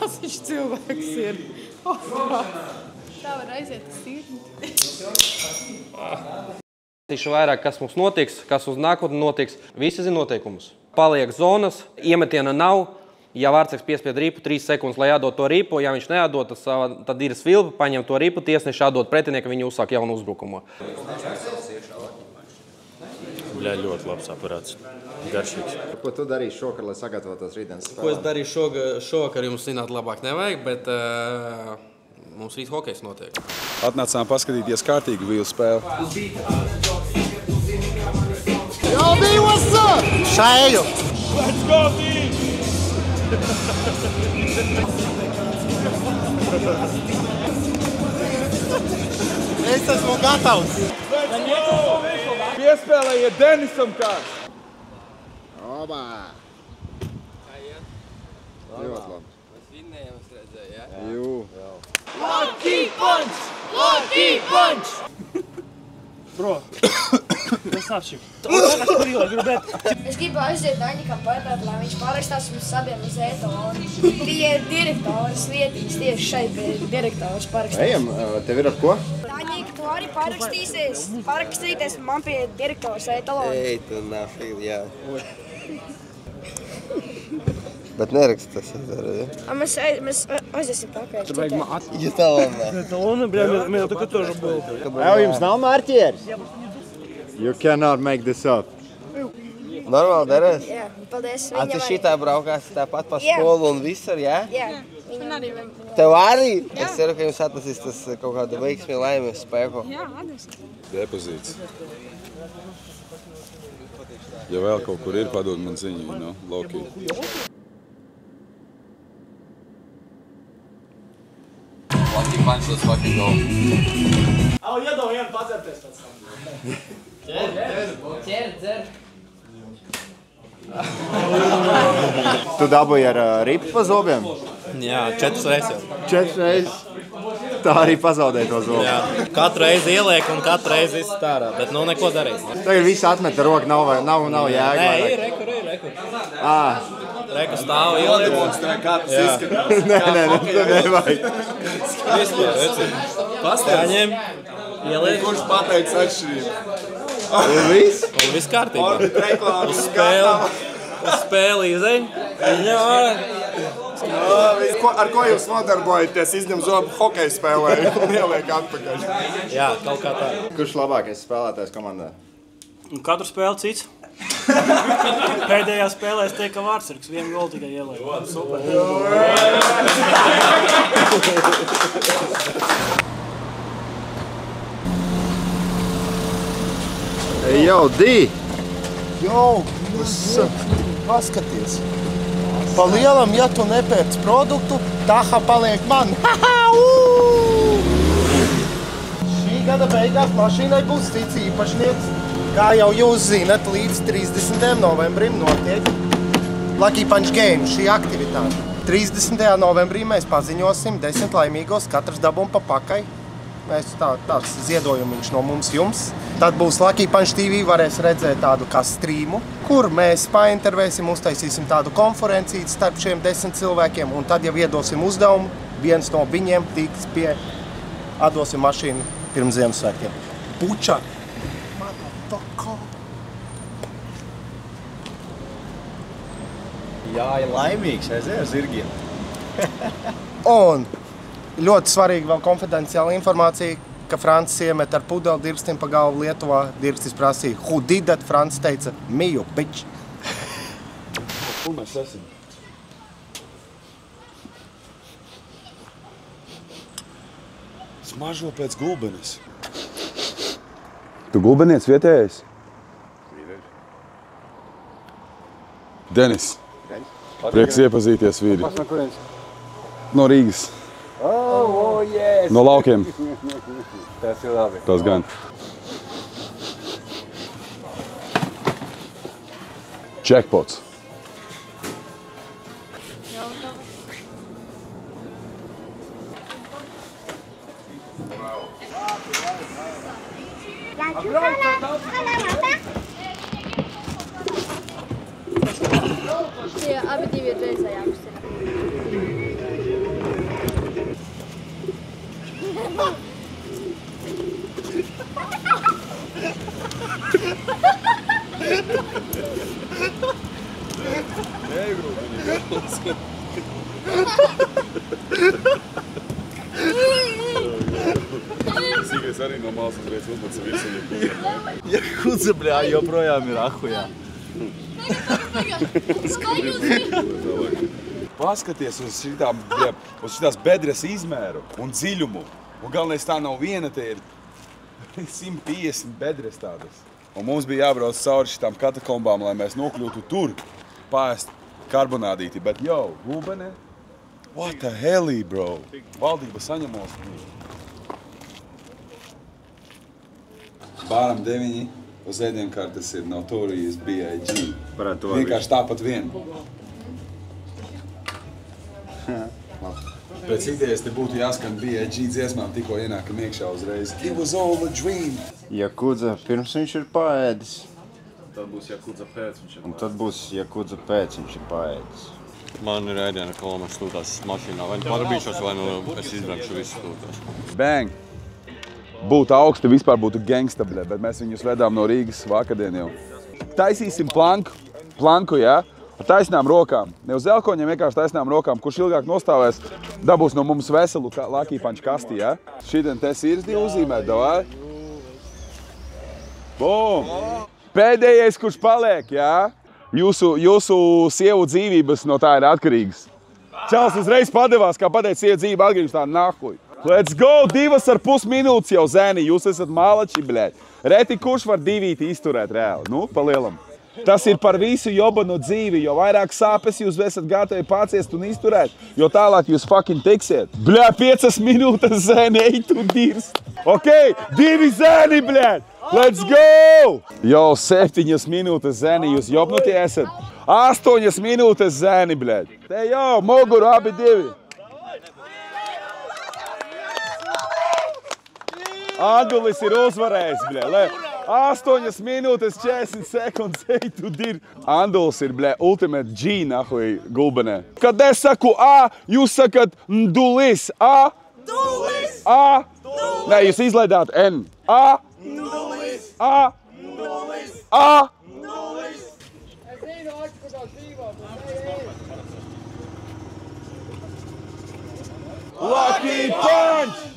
Tas viņš cilvēks ir. Tā var aiziet uz sirdi. Vairāk, kas mums notiks, kas uz nākotni notiks. Visi zina noteikumus. Paliek zonas, iemetiena nav. Ja vārdsargs piespied ripu 3 sekundes, lai jādod to ripu, ja viņš nejādod, tad ir svilpa, paņem to ripu, tiesneši jādod pretinieka, viņi uzsāk jaunu uzbrukumu. Bļā, ļoti labs aparāts. Garšīgs. Ko tu darīsi šokar, lai sagatavotos rītdienas spēlē? Ko es darīšu šokar, jums zināt labāk nevajag, bet mums rīt hokejs notiek. Atnācām paskatīties kārtīgu vīlu spēli. Yo, B, what's up? Šēju! Let's go, team! Es esmu gatavs! Piespēlējiet Denisam kāds! Obā! Ļoti labi. Mēs vinnējam, es redzēju, ja? Jū. Lucky punch! Lucky punch! Bro, tas apšķip. Es gribu aiziet Daņikam pajautāt, lai viņš parakstās mums abiem uz etalonu. Pie direktoras vietiņas tieši šeit pie direktoras parakstās. Ejam, tev ir ar ko? Daņika, tu arī parakstīties man pie direktoras etalonu. Ej, tu nafīgi, jā. Bet nerakst tas izdara, ja? Mēs aiziesim pakaļ. Ja tā labā. Etalona, bļā, mēs tā kā тоже был. Ev, jums nav mārķieris? You cannot make this up. Normāli derēs? Jā, paldies. A, tu šitā braukās tāpat pa skolu un visur, jā? Jā. Tev arī? Es ceru, ka jums atnesīs tas kaut kādu veiksmi, laimi, spēku. Jā, atnes. Depozīts. Ja vēl kaut kur ir, padod man ziņu, you know, Loki. Lucky punch, let's fucking go. Iedod vienu padzerties pēc tam. Dzer. Tu dabūji ar ripu pa zobiem? Jā, 4 reizes jau. 4 reizes. Tā arī pazaudēja to zobu. Jā, katru reizi ieliek un katru reizi izstārā, bet nu neko darīs. Tagad visi atmeta roku, nav jēga. Nē, ir rekur. Reku stāv ieliek. Nē, tu nevajag. Vispār, redzi. Paņem, ieliek. Kurš pateicis atšķirību? Un viss? Un viss kārtībā. Uz spēli izej. Ar ko jūs nodarbojaties? Izņem zobu hokeju spēlē un ieliek atpakaļ. Jā, kaut kā tā. Kurš labākais spēlētājs komandā? Katru spēli cits. Pēdējā spēlē es teiktu, ka vārdsargs vienu golu tikai ieliek. Super. Yo, Dī! Jo, paskaties. Pa lielam, ja tu nepērc produktu, taha paliek man. Šī gada beigās mašīnai būs cits īpašnieks. Kā jau jūs zinat, līdz 30. novembrim notiek Lucky Punch Game, šī aktivitāte. 30. novembrī mēs paziņosim 10 laimīgos, katrs dabum pa pakai. Mēs tāds ziedojumiņš no mums jums. Tad būs Lucky Punch TV, varēs redzēt tādu kā streamu, kur mēs paintervēsim, uztaisīsim tādu konferenciju starp šiem 10 cilvēkiem, un tad jau iedosim uzdevumu, viens no viņiem tiks atdosim mašīnu pirms Ziemassvētkiem. Puča! Jā, ir laimīgs, aizēj ar zirgiem. Un ļoti svarīga vēl konfidenciāla informācija, ka Francis iemet ar pudeli dirkstim pa galvu Lietuvā. Dirkstis prasīja, who did that? Francis teica, me, you bitch. Kur mēs esam? Smažo pēc gulbenes. Tu gulbeniec vietējais? Denis. Prieks iepazīties, vīri. No Rīgas. Oh, yes! No laukiem. Tas ir labi. Tas gan. Jackpots. Tie abi divi ir reizē jākustina. Sīgais arī no māsas veids uzmats visu. Jakudza, bļā, joprojām ir ahujā. Paskaties uz šitās bedres izmēru un dziļumu. Un galvenais tā nav viena, te ir 150 bedres tādas. Un mums bija jābrauc cauri šitām katakombām, lai mēs nokļūtu tur, paēst karbonādīti. Bet, Gulbene, what the hell, bro? Valdība saņemos. Bāram 9 uz ēdienkartes ir Notorious B.I.G. Vienkārši tāpat vien. Pēc idejas te būtu jāskan B.I.G. dziesmām, tikko ienākam iekšā uzreiz. It was all a dream. Jakudza pirms viņš ir paēdis. Tad būs Jakudza pēc viņš ir paēdis. Un tad būs Jakudza pēc viņš ir paēdis. Man ir ēdiena, ka man stūtās mašīnā. Vai nu parabīšos, vai nu es izbraukšu visu stūtās. Bang! Būtu augsti, vispār būtu gangsta, bļē, bet mēs viņus vedām no Rīgas vakardien jau. Taisīsim planku, jā? Ar taisnām rokām. Ne uz elkoņiem, vienkārši taisnām rokām. Kurš ilgāk nostāvēs, dabūs no mums veselu Lucky Punch kasti, jā? Šitien te sirdi uzzīmēt, davai. Bum! Pēdējais, kurš paliek, jā? Jūsu sievu dzīvības no tā ir atkarīgas. Čals uzreiz padevās, kā pateica sievu dzīvību atkarīgs tā nahuj. Let's go! 2,5 minūtes jau, zēni, jūs esat malači, bļēd. Reti, kurš var 2 izturēt reāli? Nu, pa lielam. Tas ir par visu jobanu dzīvi, jo vairāk sāpes jūs esat gatavi paciest un izturēt, jo tālāk jūs fucking tiksiet. Bļē, 5 minūtes, zēni, ej tu dirst. Ok, 2 zēni, bļēd! Let's go! Jo, 7 minūtes, zēni, jūs jobnutie esat. 8 minūtes, zēni, bļēd. Te jau, moguru abi 2. Andulis ir uzvarējis, bļē. 8 minūtes 40 sekundes, ej tu dir. Andulis ir, bļē, ultimate G, nahuj, Gulbenē. Kad es saku A, jūs sakat Ndulis. A? Ndulis. A? Ndulis. Nē, jūs izlaidāt N. A? Ndulis. A? Ndulis. A? Ndulis. Es zinu, atpakaļ dzīvot. Lucky Punch!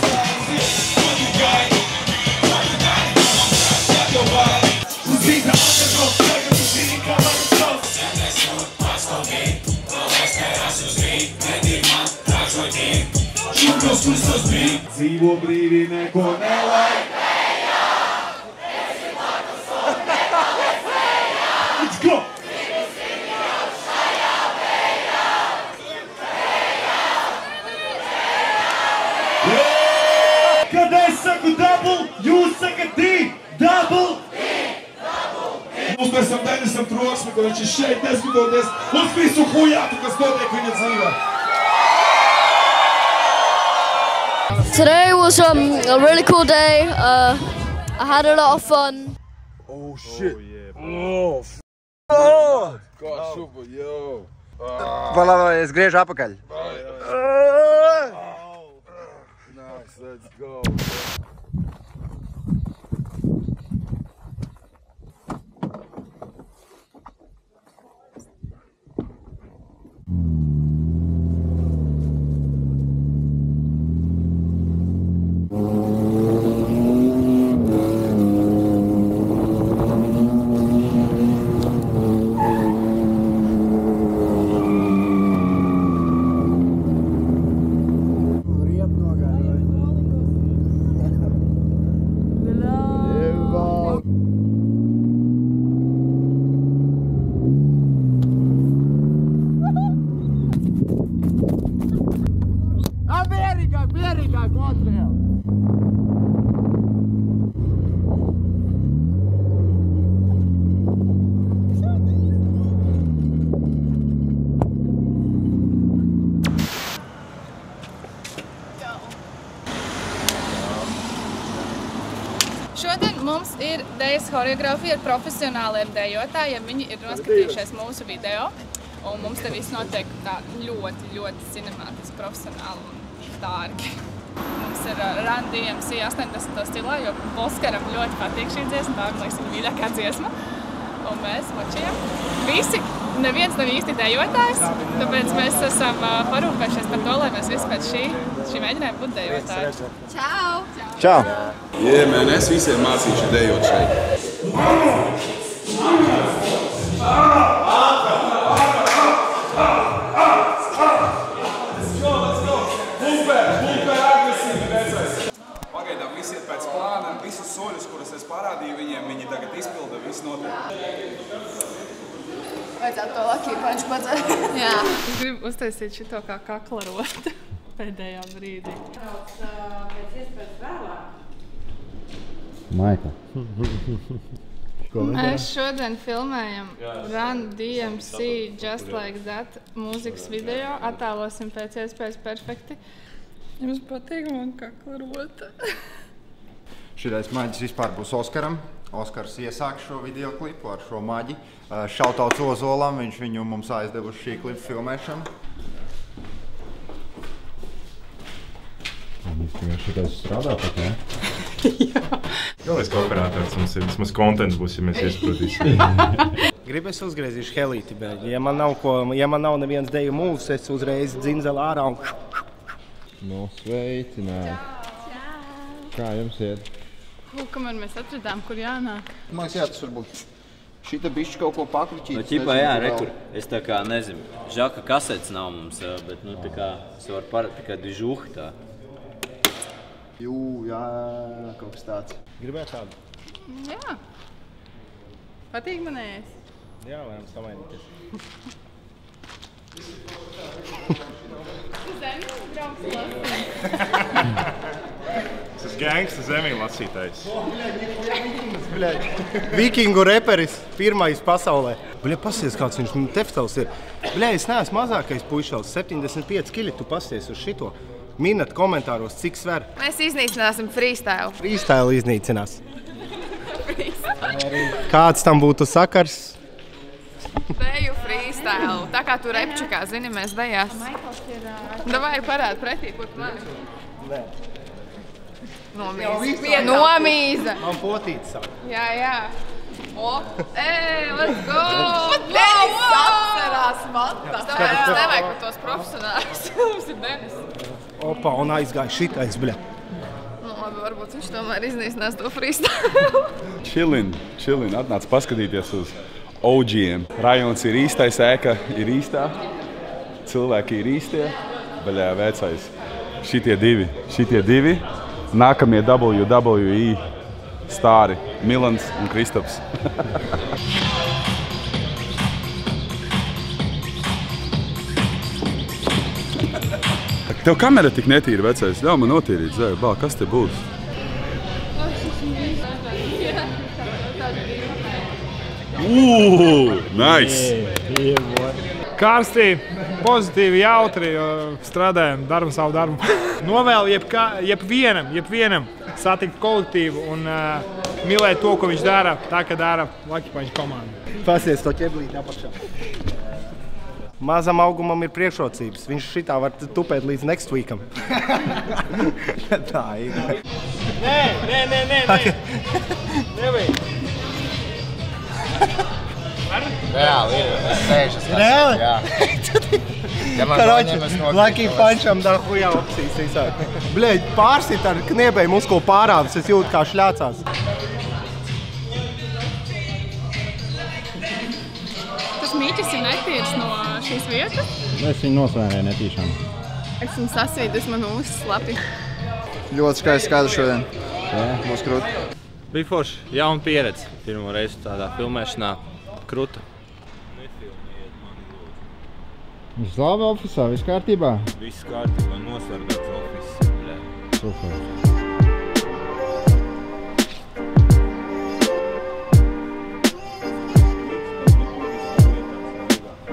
Dzīvo brīvi, neko nelaik. Let's go! Kad es saku double, jūs sakat D. Double! Mums mēs esam Denisam troksmi, ka viņš ir šeit neskatoties uz visu hujātu, kas notiek viņa dzīvē. Today was a really cool day. I had a lot of fun. Oh shit. Oh, God, super, yo. Palabai, es griežu apakaļ. Nice, let's go. Šodien mums ir dejas choreogrāfija ar profesionāliem dejotājiem. Viņi ir noskatījušies mūsu video. Un mums te viss notiek tā ļoti cinemātiski, profesionāli un dārgi. Mums ir Run DMC 80. stilā, jo Oskaram ļoti patīk šī dziesma, tā ir, liekas, viņa mīļākā dziesma. un mēs močījām. Visi, neviens nav īsti dejotājs, tāpēc mēs esam parūpējušies par to, lai mēs visi pēc šī mēģinājuma būtu dejotāji. Čau! Čau! Man, es visiem mācīšu dejot šeit. Pagaidām visi ir pēc plāna, visus soļus, kurus es parādīju viņiem, viņi tagad izpilda, viss notiek. Vajadzētu to Lucky Punch padzert. Jā. Es gribu uztaisīt šito kā kaklarota pēdējā brīdī. Pēc iespējas vēlāk. Maika. Mēs šodien filmējam Run DMC Just Like That mūzikas video. Attēlosim pēc iespējas perfekti. Jums patīk man kaklarota. Šitais maģis vispār būs Oskaram. Oskars iesāk šo videoklipu ar šo maģi. Šautauts Ozolam, viņš viņu mums aizdeva uz šī klipa filmēšanu. Šitais strādā pat, ne? Jā. Galvenais, ka operators mums ir, vismaz kontents būs, ja mēs iesprūdīsim. Gribu es uzgriezīšu helīti, bet ja man nav neviens deju mūs, es uzreiz dzinzelu ārā un... Nu, sveicināt. Kā jums iet? Kamēr mēs atradām, kur jānāk. Man liekas, jā, tas varbūt šita bišķi kaut ko pakriķīt. Nu, ķipā, jā, rekur. Es tā kā, nezinu, žaka kasetes nav mums, bet, nu, tā kā, es varu parāt tikai dižuhi tā. Jū, jā, kaut kas tāds. Gribētu tādu? Jā. Patīk manējais? Jā, varam samainīties. Zemī brauks lasīt. Tas ir gangsta zemī lasītājs. Vikingu reperis, pirmais pasaulē. Bļa, pasies, kāds viņš teftals ir. Bļa, es neesmu mazākais puišals, 75 kili, tu pasies uz šito. Minat komentāros, cik sver. Mēs iznīcināsim freestyle. Freestyle iznīcinās. Kāds tam būtu sakars? Deju freestyle. Tā kā tu repčikā, zini, mēs dejās. Davai parādi pretī, kur tu mani. Nē. Nomīza. Nomīza. Man potīts sāk. Jā, jā. O, let's go! Denis atcerās matā. Mums nevajag par tos profesionāļus. Mums ir Denis. Opa, un aizgāja šitais, bļa. Nu, labi, varbūt viņš tomēr iznīcinās to freestyle. Chillin, atnāc paskatīties uz OGiem. Rajons ir īstais, ēka ir īstā, cilvēki ir īstie, baļā vecais. Šitie divi, nākamie WWE stāri, Milans un Kristaps. Tev kamera tik netīra, vecais. Ļauj man notīrīt, Zēju. Bā, kas te būs? Nice! Karstī, pozitīvi, jautri, strādājam, daram savu darbu. Novēlu jebvienam satikt kolektīvu un mīlēt to, ko viņš dara, tā, ka dara Lucky Punch komanda. Pasies to ķeblīti apakšā. Mazam augumam ir priekšrocības. Viņš šitā var tupēt līdz next weekam. Tā ir. Nē. Nevajag. Reāli ir. Es sēžas. Reāli? Jā. Karoči, Lucky Puncham da hujā opcijas visāk. Bļeļ, pārsit ar kniebēju muskulu pārāvis, es jūtu kā šļācās. Mīķis ir netīrs no šīs vietas. Es viņu nosvērēju netīšām. Esmu sasvīdus man uzslapi. Ļoti skaisti skatu šodien. Būs krūti. Bija forši, jauna pieredze. Pirmo reizi tādā filmēšanā. Kruta. Viss labi ofisā, viss kārtībā? Viss kārtībā, nosargāts ofis. Super.